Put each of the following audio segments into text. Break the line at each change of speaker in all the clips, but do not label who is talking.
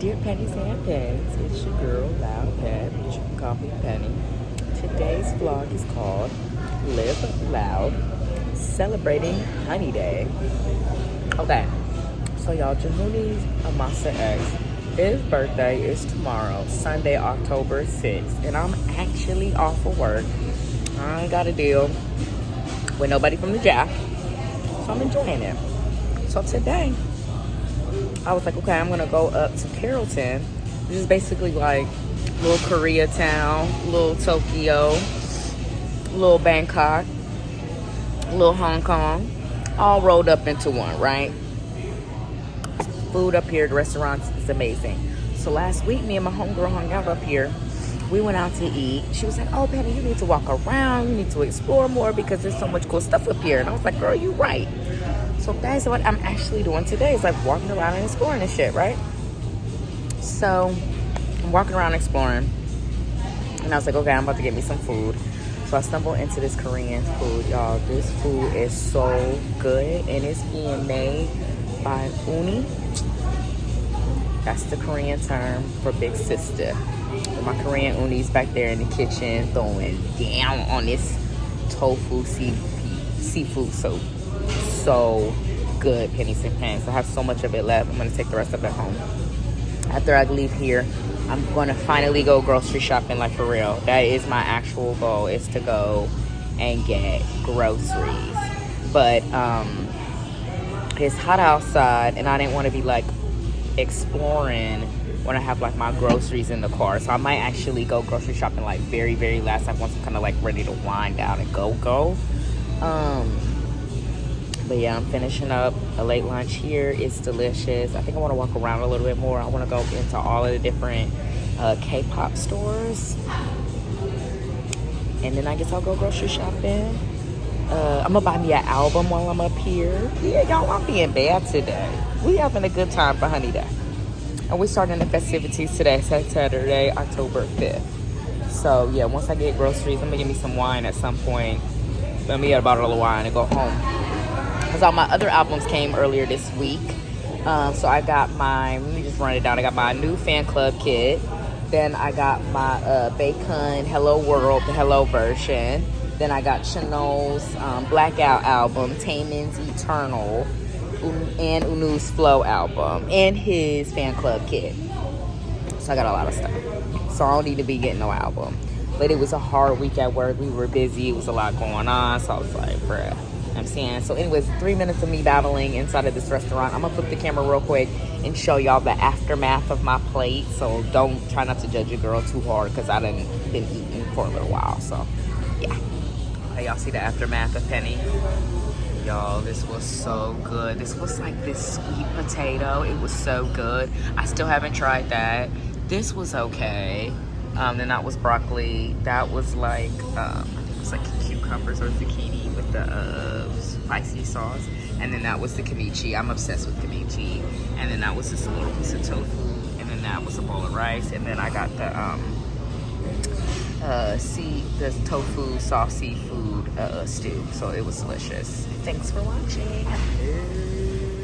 Dear Pennies and Pens, it's your girl, Loud Pet, but you can call me Penny. Today's vlog is called Live Loud, Celebrating Honey Day. Okay, so y'all, Joohoney of MONSTA X, his birthday is tomorrow, Sunday, October 6th, and I'm actually off of work. I ain't got a deal with nobody from the Jack, so I'm enjoying it. So today, I was like, okay, I'm gonna go up to Carrollton, which is basically like little Koreatown, little Tokyo, little Bangkok, little Hong Kong, all rolled up into one, right? Food up here, the restaurants is amazing. So last week, me and my homegirl hung out up here. We went out to eat. She was like, oh, Penny, you need to walk around. You need to explore more because there's so much cool stuff up here. And I was like, girl, you right. So that's what I'm actually doing today. Is like walking around and exploring and shit, right? So I'm walking around exploring. And I was like, okay, I'm about to get me some food. So I stumbled into this Korean food, y'all. This food is so good. And it's being made by Uni. That's the Korean term for big sister. With my Korean Uni's back there in the kitchen throwing down on this tofu seafood soup. So good, Pennies and Pens. I have so much of it left. I'm gonna take the rest of it home. After I leave here, I'm gonna finally go grocery shopping, like for real. That is my actual goal, is to go and get groceries. But it's hot outside and I didn't want to be like exploring when I have like my groceries in the car. So I might actually go grocery shopping like very, very last time once I'm kind of like ready to wind down and go. But yeah, I'm finishing up a late lunch here. It's delicious. I think I want to walk around a little bit more. I want to go into all of the different K-pop stores. And then I guess I'll go grocery shopping. I'm going to buy me an album while I'm up here. Yeah, y'all, I'm being bad today. We having a good time for Honey Day. And we're starting the festivities today, Saturday, October 5th. So yeah, once I get groceries, I'm going to get me some wine at some point. Let me get a bottle of wine and go home. Because all my other albums came earlier this week. So I got my, let me just run it down. I got my new fan club kit. Then I got my Bacon Hello World, the Hello version. Then I got Chanel's Blackout album, Taemin's Eternal, and Unu's Flow album, and his fan club kit. So I got a lot of stuff. So I don't need to be getting no album. But it was a hard week at work. We were busy. It was a lot going on. So I was like, bruh. I'm saying. So anyways, 3 minutes of me battling inside of this restaurant. I'm gonna flip the camera real quick and show y'all the aftermath of my plate. So try not to judge your girl too hard because I done been eating for a little while. So yeah. Okay, y'all see the aftermath of Penny? Y'all, this was so good. This was like this sweet potato. It was so good. I still haven't tried that. This was okay. Then that was broccoli. That was like I think it was like cucumbers or zucchini with the spicy sauce. And then that was the kimchi. I'm obsessed with kimchi. And then that was just a little piece of tofu. And then that was a bowl of rice. And then I got the the tofu soft seafood stew. So it was delicious. Thanks for watching.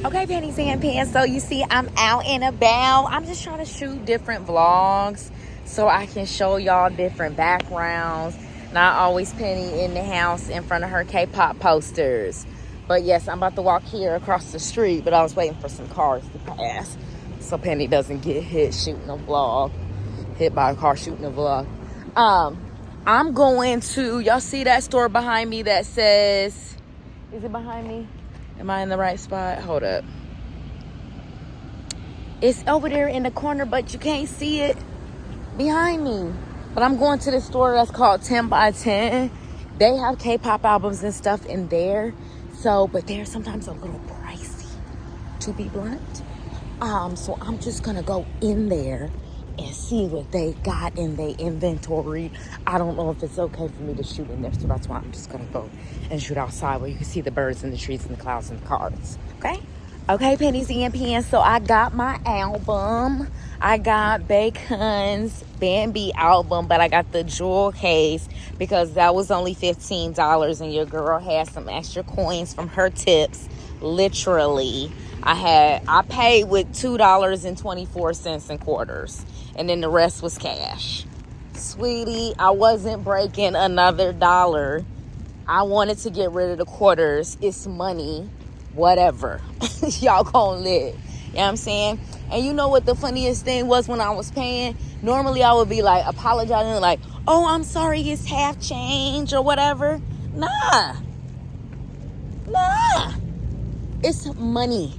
Okay, Pennies and Pens. So you see I'm out and about. I'm just trying to shoot different vlogs so I can show y'all different backgrounds. Not always Penny in the house in front of her K-pop posters. But yes, I'm about to walk here across the street, but I was waiting for some cars to pass so Penny doesn't get hit shooting a vlog. Hit by a car shooting a vlog. I'm going to, y'all see that store behind me that says, is it behind me? Am I in the right spot? Hold up. It's over there in the corner, but you can't see it behind me. But I'm going to the store that's called 10 by 10. They have K-pop albums and stuff in there. So, but they're sometimes a little pricey, to be blunt. So I'm just gonna go in there and see what they got in their inventory. I don't know if it's okay for me to shoot in there, so that's why I'm just gonna go and shoot outside where you can see the birds and the trees and the clouds and the cars. Okay, Pennies and Pens. So I got my album. I got Bacon's Bambi album, but I got the jewel case because that was only $15 and your girl had some extra coins from her tips. Literally, I paid with $2.24 in quarters, and then the rest was cash. Sweetie, I wasn't breaking another dollar. I wanted to get rid of the quarters. It's money, whatever. Y'all gonna live. You know what I'm saying? And you know what the funniest thing was when I was paying? Normally I would be like apologizing, like, oh, I'm sorry, it's half change or whatever. Nah. It's money.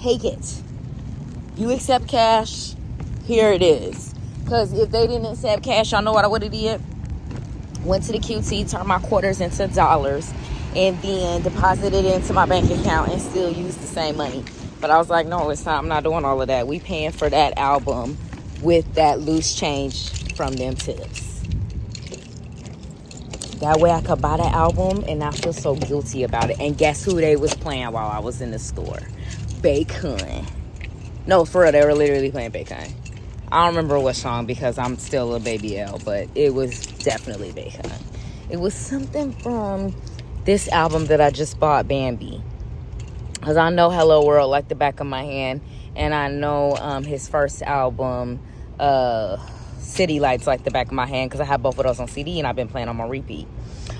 Take it. You accept cash, here it is. Because if they didn't accept cash, y'all know what I would have did? Went to the QT, turned my quarters into dollars, and then deposited it into my bank account and still used the same money. But I was like, no, it's not. I'm not doing all of that. We paying for that album with that loose change from them tips. That way I could buy the album and not feel so guilty about it. And guess who they was playing while I was in the store? Bacon. No, for real, they were literally playing Bacon. I don't remember what song because I'm still a baby L, but it was definitely Bacon. It was something from this album that I just bought, Bambi. Because I know Hello World like the back of my hand, and I know his first album, City Lights, like the back of my hand, because I have both of those on CD and I've been playing them on repeat.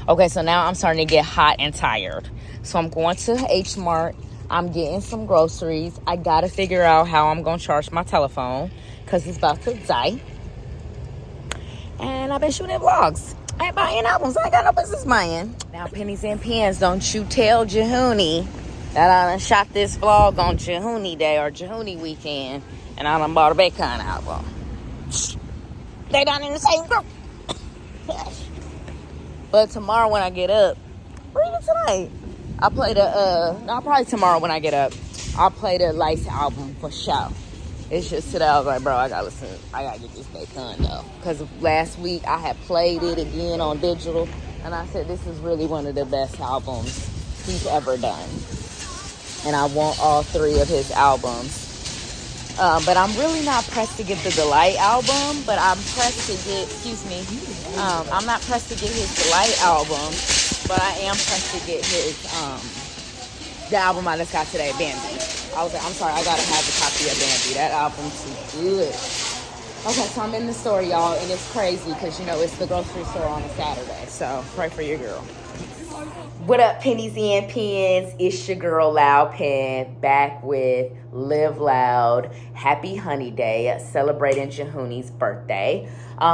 Okay, so now I'm starting to get hot and tired. So I'm going to H Mart. I'm getting some groceries. I got to figure out how I'm going to charge my telephone because it's about to die. And I've been shooting vlogs. I ain't buying albums. I ain't got no business buying. Now, Pennies and Pens, don't you tell Joohoney that I done shot this vlog on Joohoney Day or Joohoney weekend, and I done bought a Bacon album. They done in the same group. But tomorrow when I get up, or even tonight, I'll play probably tomorrow when I get up, I'll play the Lights album for sure. It's just today I was like, bro, I gotta get this Bacon though. Because last week I had played it again on digital, and I said this is really one of the best albums he's ever done. And I want all three of his albums. But I'm really not pressed to get the Delight album, but I'm pressed to get, I'm not pressed to get his Delight album, but I am pressed to get his, the album I just got today, Bambi. I was like, I'm sorry, I gotta have a copy of Bambi. That album's too good. Okay, so I'm in the store, y'all, and it's crazy because, you know, it's the grocery store on a Saturday, so pray for your girl. What up, Pennies and Pens? It's your girl, Loud Pen, back with Live Loud. Happy Honey Day, celebrating Joohoney's birthday.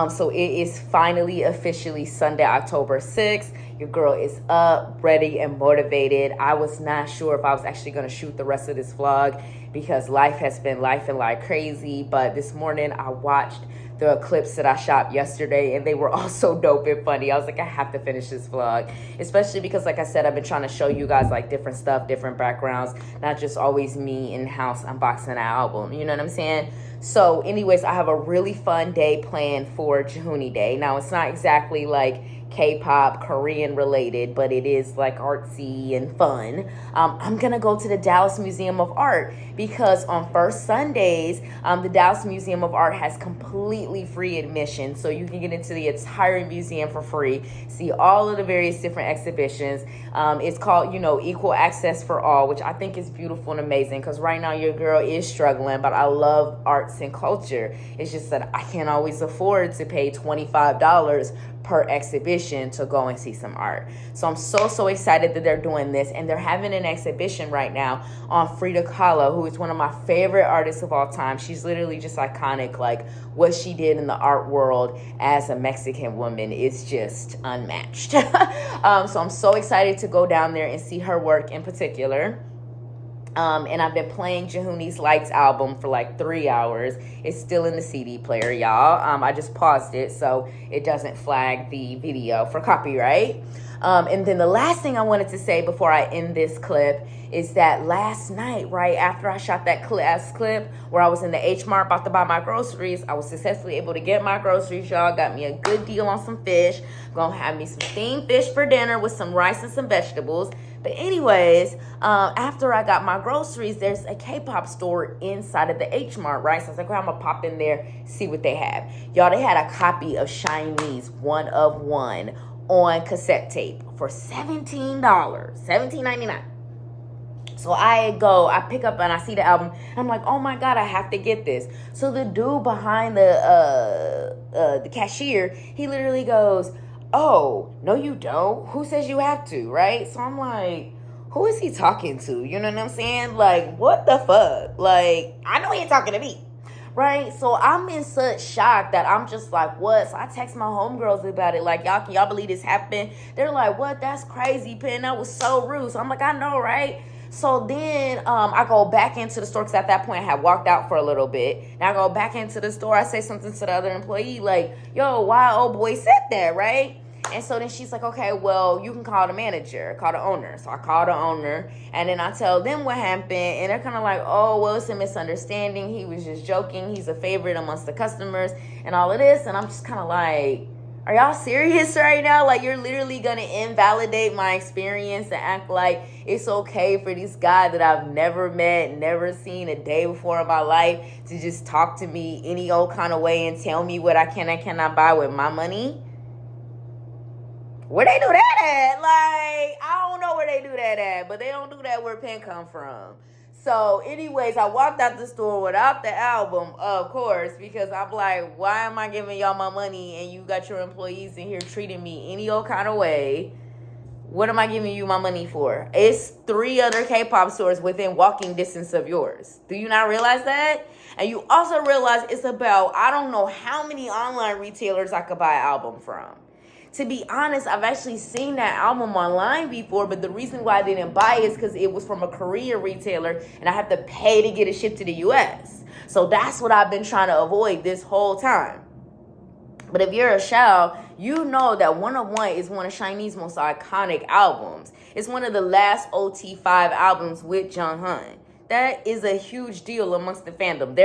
So it is finally officially Sunday, October 6th. Your girl is up, ready, and motivated. I was not sure if I was actually going to shoot the rest of this vlog because life has been lifing like crazy. But this morning I watched the clips that I shot yesterday, and they were all so dope and funny. I was like, I have to finish this vlog, especially because, like I said, I've been trying to show you guys like different stuff, different backgrounds, not just always me in-house unboxing an album, you know what I'm saying? So anyways, I have a really fun day planned for Joohoney Day. Now, it's not exactly like K-pop, Korean related, but it is like artsy and fun. I'm gonna go to the Dallas Museum of Art because on first Sundays, the Dallas Museum of Art has completely free admission, so you can get into the entire museum for free, see all of the various different exhibitions. It's called, you know, Equal Access for All, which I think is beautiful and amazing because right now your girl is struggling, but I love arts and culture. It's just that I can't always afford to pay $25 per exhibition to go and see some art. So I'm so excited that they're doing this, and they're having an exhibition right now on Frida Kahlo, who is one of my favorite artists of all time. She's literally just iconic. Like, what she did in the art world as a Mexican woman is just unmatched. So I'm so excited to go down there and see her work in particular. And I've been playing Joohoney's Lights album for like 3 hours. It's still in the CD player, y'all. I just paused it so it doesn't flag the video for copyright. And then the last thing I wanted to say before I end this clip is that last night, right after I shot that last clip where I was in the H Mart about to buy my groceries, I was successfully able to get my groceries, y'all. Got me a good deal on some fish. Gonna have me some steamed fish for dinner with some rice and some vegetables. But anyways, after I got my groceries, there's a K-pop store inside of the H Mart, right? So I was like, well, I'm gonna pop in there, see what they have. Y'all, they had a copy of Shiny's One of One on cassette tape for $17, $17.99.
So I pick up and I see the album. I'm like, oh my God, I have to get this. So the dude behind the cashier, he literally goes, oh, no you don't. Who says you have to, right? So I'm like, who is he talking to? You know what I'm saying? Like, what the fuck? Like, I know he ain't talking to me. Right? So I'm in such shock that I'm just like, what? So I text my homegirls about it. Like, y'all, can y'all believe this happened? They're like, what? That's crazy, Pen. That was so rude. So I'm like, I know, right? So then I go back into the store because at that point I had walked out for a little bit. And I go back into the store. I say something to the other employee like, yo, why old boy said that, right? And so then she's like, okay, well, you can call the manager, call the owner. So I call the owner, and then I tell them what happened, and they're kind of like, oh, well, it's a misunderstanding. He was just joking. He's a favorite amongst the customers and all of this. And I'm just kind of like, are y'all serious right now? Like, you're literally going to invalidate my experience and act like it's okay for this guy that I've never met, never seen a day before in my life to just talk to me any old kind of way and tell me what I can and cannot buy with my money? Where they do that at? Like, I don't know where they do that at, but they don't do that where Pen come from. So, anyways, I walked out the store without the album, of course, because I'm like, why am I giving y'all my money and you got your employees in here treating me any old kind of way? What am I giving you my money for? It's 3 other K-pop stores within walking distance of yours. Do you not realize that? And you also realize it's about, I don't know how many online retailers I could buy an album from. To be honest, I've actually seen that album online before, but the reason why I didn't buy it is because it was from a Korean retailer and I have to pay to get it shipped to the US. So that's what I've been trying to avoid this whole time. But if you're a child, you know that One of One is one of SHINee's most iconic albums. It's one of the last OT5 albums with Joohoney. That is a huge deal amongst the fandom.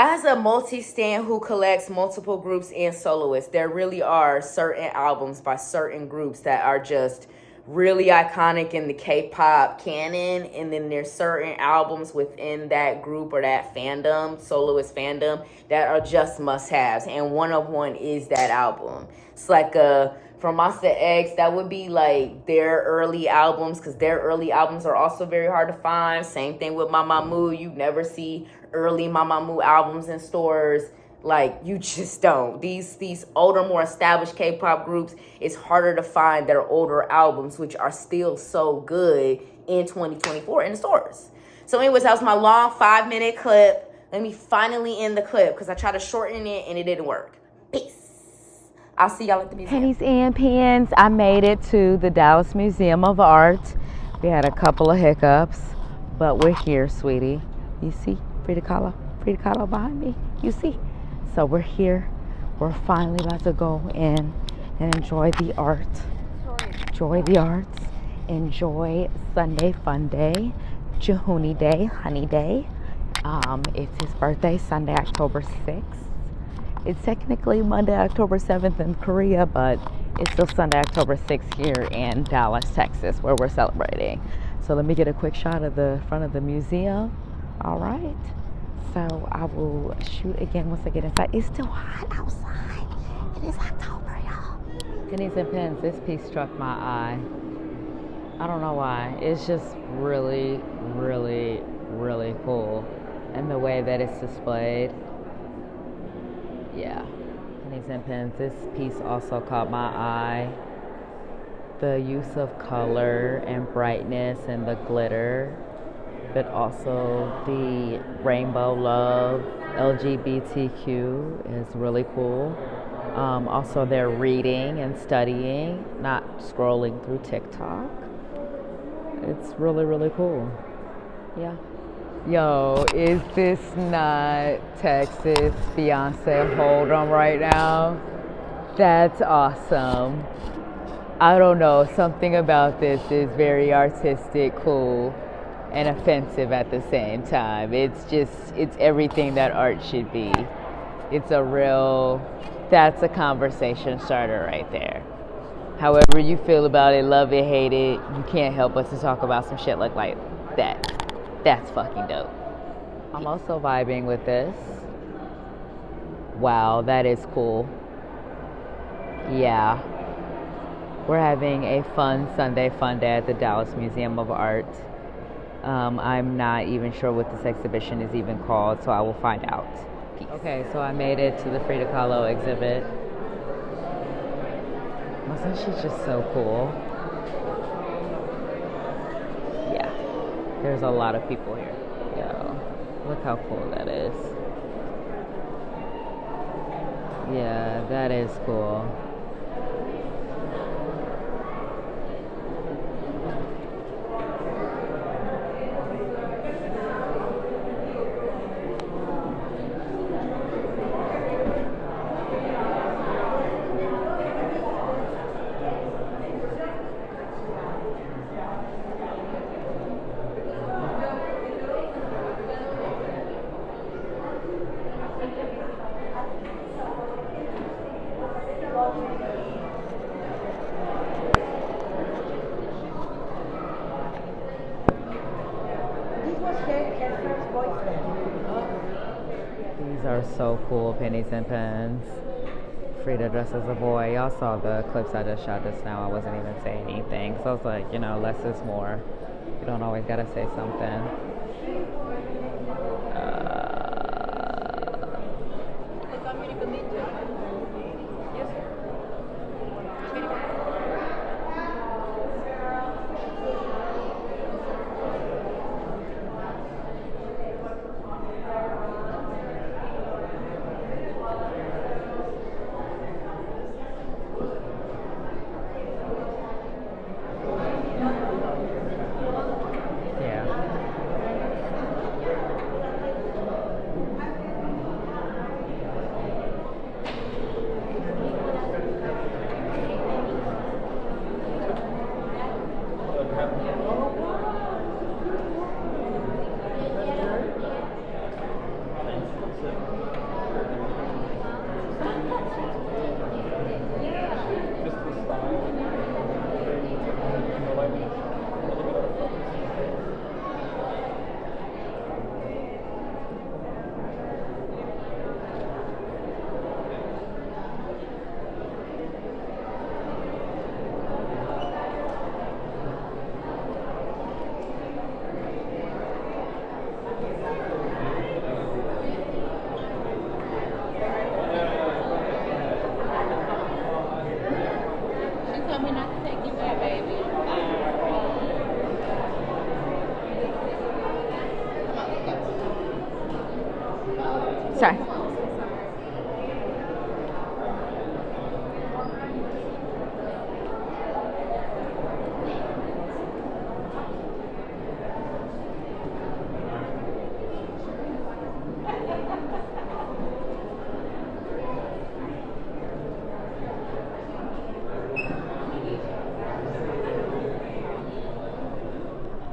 As a multi-stan who collects multiple groups and soloists, there really are certain albums by certain groups that are just really iconic in the K-pop canon, and then there's certain albums within that group or that fandom, soloist fandom, that are just must-haves, and One of One is that album. It's like from MONSTA X, that would be like their early albums, because their early albums are also very hard to find. Same thing with Mamamoo. You never see early Mamamoo albums in stores. Like, you just don't. These older, more established K-pop groups, it's harder to find their older albums, which are still so good in 2024 in the stores. So anyways, that was my long 5-minute clip. Let me finally end the clip because I tried to shorten it and it didn't work. Peace. I'll see y'all at the museum.
Pennies and Pens. I made it to the Dallas Museum of Art. We had a couple of hiccups, but we're here, sweetie. You see Frida Kahlo behind me? You see? So we're here. We're finally about to go in and enjoy the art. Enjoy the arts. Enjoy Sunday Fun Day, Joohoney Day, Honey Day. It's his birthday, Sunday, October 6th. It's technically Monday, October 7th in Korea, but it's still Sunday, October 6th here in Dallas, Texas, where we're celebrating. So let me get a quick shot of the front of the museum. All right. So I will shoot again once I get inside. It's still hot outside. It is October, y'all. Pennies and Pens, this piece struck my eye. I don't know why. It's just really, really, really cool. And the way that it's displayed. Yeah. Pennies and Pens, this piece also caught my eye. The use of color and brightness and the glitter, but also the rainbow love, LGBTQ is really cool. Also, they're reading and studying, not scrolling through TikTok. It's really, really cool. Yeah. Yo, is this not Texas Beyonce Hold'em right now? That's awesome. I don't know, something about this is very artistic, cool, and offensive at the same time. It's everything that art should be. That's a conversation starter right there. However you feel about it, love it, hate it, you can't help but to talk about some shit like that. That's fucking dope. I'm also vibing with this. Wow, that is cool. Yeah. We're having a fun Sunday fun day at the Dallas Museum of Art. I'm not even sure what this exhibition is even called, so I will find out. Peace. Okay, so I made it to the Frida Kahlo exhibit. Wasn't she just so cool? Yeah, there's a lot of people here. Yo, look how cool that is. Yeah, that is cool. These are so cool, Pennies and Pens. Frida dressed as a boy. Y'all saw the clips I just shot just now. I wasn't even saying anything. So I was like, you know, less is more. You don't always gotta say something. Sorry.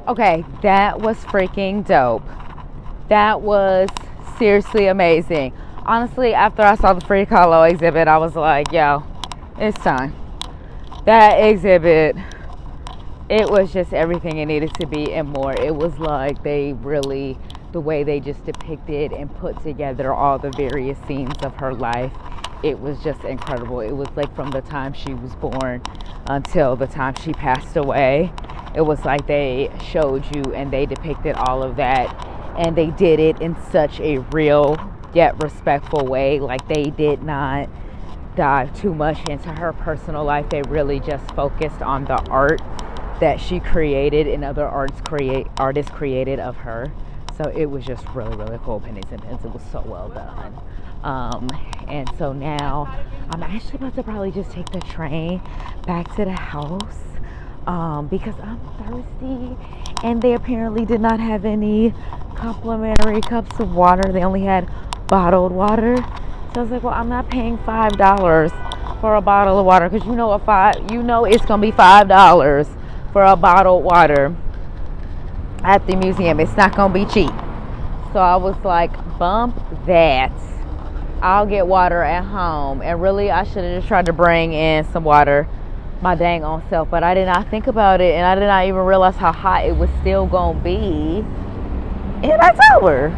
Okay, that was freaking dope. That was seriously amazing. Honestly, after I saw the Frida Kahlo exhibit, I was like, yo, it's time. That exhibit, it was just everything it needed to be and more. It was like they really, the way they just depicted and put together all the various scenes of her life, it was just incredible. It was like from the time she was born until the time she passed away. It was like they showed you and they depicted all of that, and they did it in such a real yet respectful way. Like, they did not dive too much into her personal life. They really just focused on the art that she created and other artists created of her. So it was just really, really cool. Pennies and Pens. It was so well done. And so now I'm actually about to probably just take the train back to the house because I'm thirsty, and they apparently did not have any complimentary cups of water. They only had bottled water. So I was like, well, I'm not paying $5 for a bottle of water, because it's gonna be $5 for a bottled water at the museum. It's not gonna be cheap. So I was like, bump that. I'll get water at home. And really, I should have just tried to bring in some water my dang own self, but I did not think about it, and I did not even realize how hot it was still gonna be in October.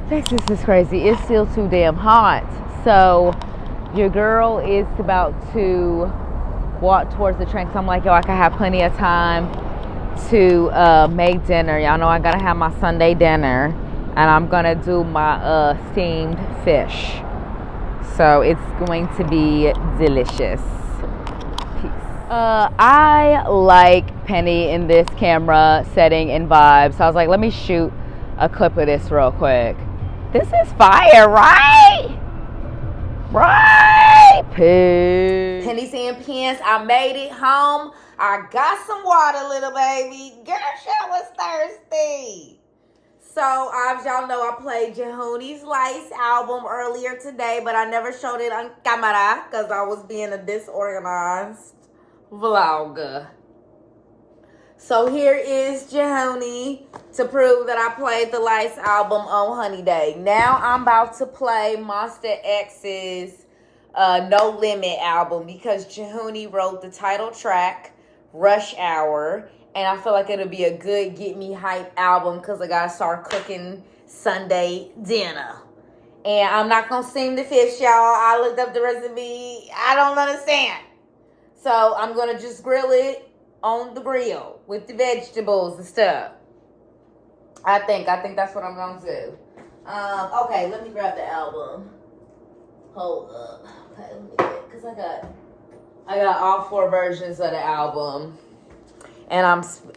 Texas is crazy. It's still too damn hot. So your girl is about to walk towards the train, because I'm like, yo, I can have plenty of time to make dinner. Y'all know I gotta have my Sunday dinner, and I'm gonna do my steamed fish. So it's going to be delicious. I like Penny in this camera setting and vibe, so I was like, let me shoot a clip of this real quick. This is fire, right? Right? Peace.
Pennies and pens, I made it home. I got some water, little baby. Girl, shit was thirsty. So, as y'all know, I played Joohoney's Lights album earlier today, but I never showed it on camera because I was being a disorganized vlogger. So here is Joohoney to prove that I played the Lights album on Honey Day. Now I'm about to play MONSTA X's No Limit album because Joohoney wrote the title track, Rush Hour, and I feel like it'll be a good get me hype album because I gotta start cooking Sunday dinner. And I'm not gonna steam the fish, y'all. I looked up the recipe. I don't understand. So I'm gonna just grill it on the grill with the vegetables and stuff. I think that's what I'm gonna do. Okay, let me grab the album. Hold up. Okay, let me get, cause I got all 4 versions of the album. And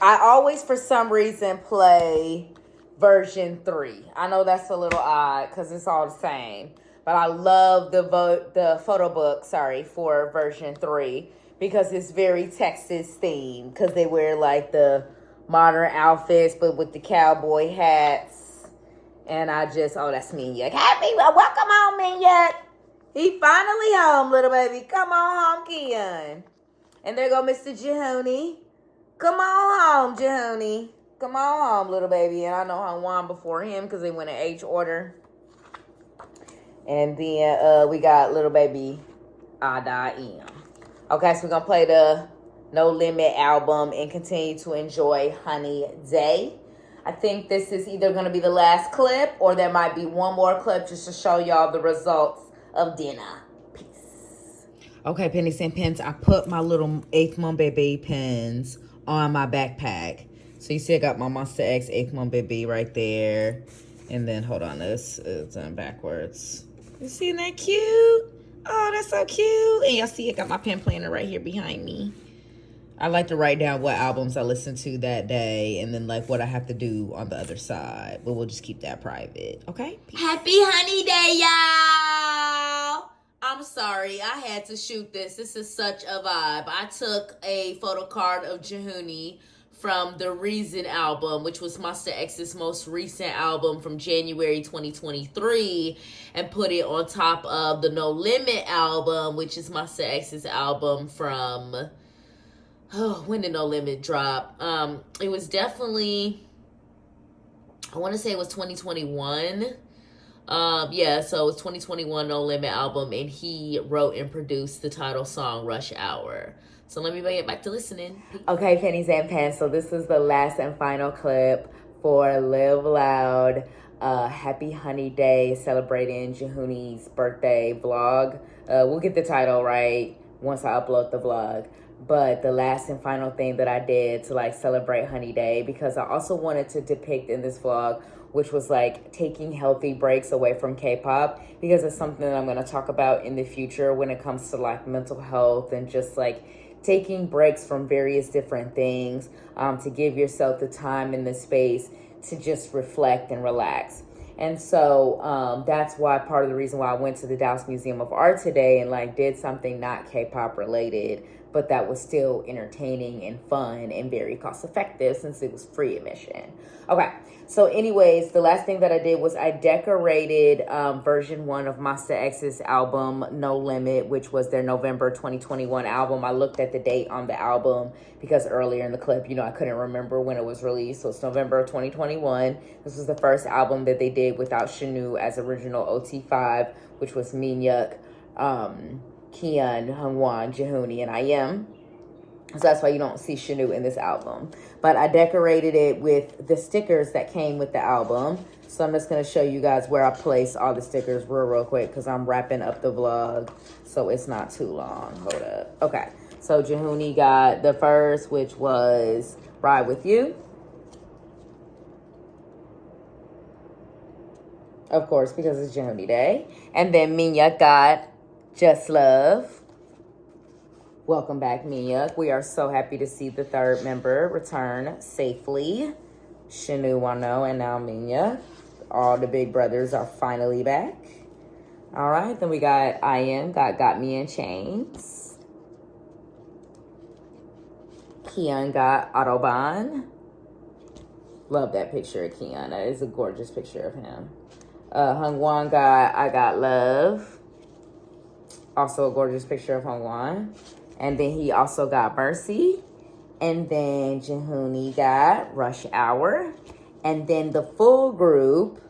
I always, for some reason, play version 3. I know that's a little odd because it's all the same. But I love the photo book, for version 3 because it's very Texas themed because they wear like the modern outfits but with the cowboy hats. And I just, oh, that's Minyak. Welcome home, Minyak. He finally home, little baby. Come on home, Keon. And there go Mr. Joohoney. Come on home, Joohoney. Come on home, little baby. And I know I won before him because they went in H order. And then we got little baby Ada M. Okay, so we're going to play the No Limit album and continue to enjoy Honey Day. I think this is either going to be the last clip or there might be one more clip just to show y'all the results of dinner. Peace.
Okay, Pennies and Pens, I put my little 8th month baby pens on my backpack. So you see I got my MONSTA X 8th month baby right there. And then, hold on, this is done backwards. You see that cute? Oh, that's so cute. And y'all see I got my pen planner right here behind me. I like to write down what albums I listened to that day and then like what I have to do on the other side. But we'll just keep that private, okay? Peace.
Happy Honey Day, y'all. I'm sorry, I had to shoot this. This is such a vibe. I took a photo card of Joohoney from the Reason album, which was MONSTA X's most recent album from January 2023, and put it on top of the No Limit album, which is MONSTA X's album from, when did No Limit drop? It was definitely, I want to say it was 2021. Yeah, so it's 2021 No Limit album, and he wrote and produced the title song Rush Hour. So let me get back to listening.
Okay, Pennies and Pens, so this is the last and final clip for Live Loud Happy Honey Day celebrating Joohoney's birthday vlog. We'll get the title right once I upload the vlog. But the last and final thing that I did to like celebrate Honey Day, because I also wanted to depict in this vlog, which was like taking healthy breaks away from K-pop, because it's something that I'm going to talk about in the future when it comes to like mental health and just like taking breaks from various different things, to give yourself the time and the space to just reflect and relax. And so that's why part of the reason why I went to the Dallas Museum of Art today and like did something not K-pop related, but that was still entertaining and fun and very cost effective since it was free admission. Okay, so anyways, the last thing that I did was I decorated version 1 of MONSTA X's album No Limit, which was their November 2021 album. I looked at the date on the album because earlier in the clip, I couldn't remember when it was released. So it's November of 2021. This was the first album that they did without Shanu as original OT5, which was Minyak, Kian, Hungwan, Joohoney, and I am. So that's why you don't see Shanu in this album. But I decorated it with the stickers that came with the album. So I'm just going to show you guys where I place all the stickers real quick because I'm wrapping up the vlog so it's not too long. Hold up. Okay. So Joohoney got the first, which was
ride with you. Of course, because it's Joohoney Day. And then Minya got Just Love. Welcome back, Minya. We are so happy to see the third member return safely. Shanu Wano and now Minya. All the big brothers are finally back. All right, then we got IM, got Me in Chains. Kian got Autobahn. Love that picture of Kian. That is a gorgeous picture of him. Hungwan got I Got Love. Also a gorgeous picture of Hungwan. And then he also got Mercy. And then Joohoney got Rush Hour. And then the full group,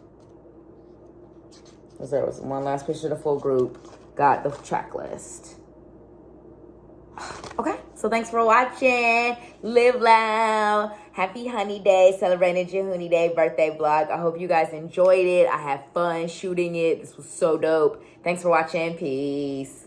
there was one last picture of the full group, got the track list. Okay, so thanks for watching. Live loud. Happy Honey Day, celebrating Joohoney Day birthday vlog. I hope you guys enjoyed it. I had fun shooting it. This was so dope. Thanks for watching. Peace.